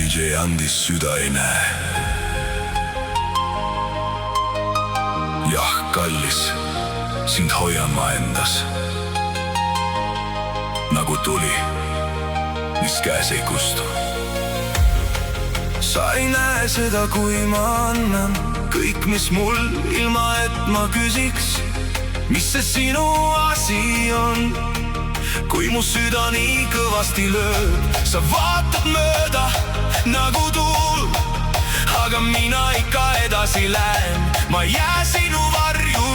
DJ andis süda ei näe. Jah, kallis, sind hoian ma endas. Nagu tuli, mis käes ei kustu. Sa ei näe seda, kui ma annan kõik, mis mul, ilma et ma küsiks, mis see sinu asi on. Kui mu süda nii kõvasti lööb, sa vaatad mööda nagu tuul, aga mina ikka edasi lähen. Ma jää sinu varju,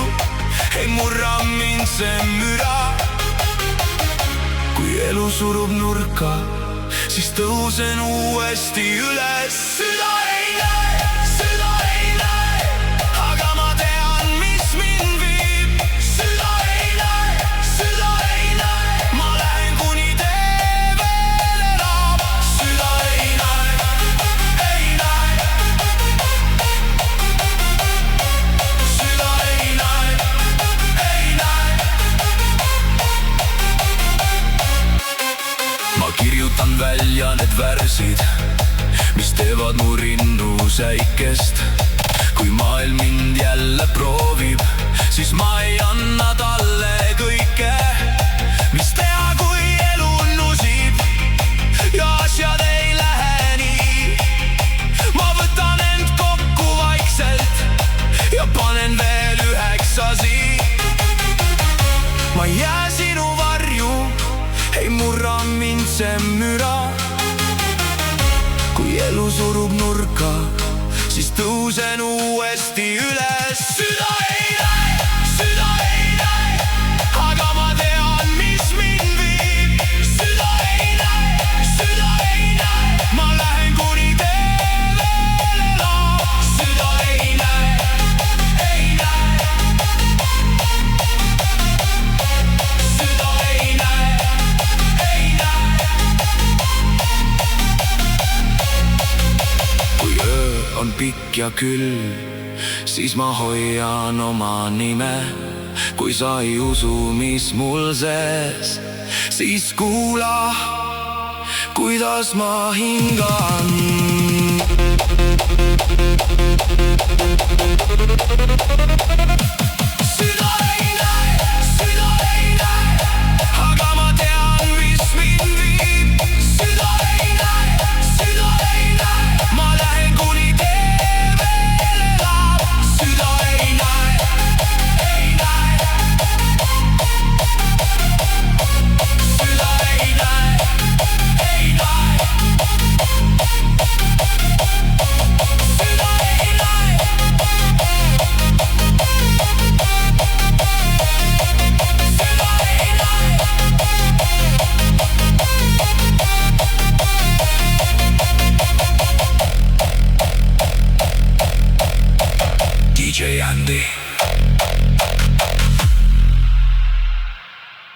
ei murra mind see müra. Kui elu surub nurka, siis tõusen uuesti üles. Süda ei näe, aga ma tean, mis mind viib. Süda ei näe, ma lähen kuni tee veel elab. Süda ei näe, süda ei näe. Ma kirjutan välja need värsid, mis teevad mu rinnu säikest. Kui maailm mind jälle proovib, siis ma ei anna talle kõike. Mis teha, kui elu nusib ja asjad ei lähe nii? Ma võtan end kokku vaikselt ja panen veel 9. Ma jää sinu varju, ei murra mind see müra. Kui elu surub nurka, siis tõusen uuesti üles. Süda ei näe, aga ma tean, mis mind viib. Süda ei näe, ma lähen kuni tee veel elab. Süda ei näe. Süda ei näe. Kui öö on pikk ja külm, siis ma hoian oma nime. Kui sa ei usu, mis mul sees, siis kuula, kuidas ma hingan. Süda ei näe, aga ma tean, mis mind viib. Süda ei näe, ma lähen kuni tee veel elab. Süda ei näe. Süda ei näe. Süda ei näe. DJ Andy.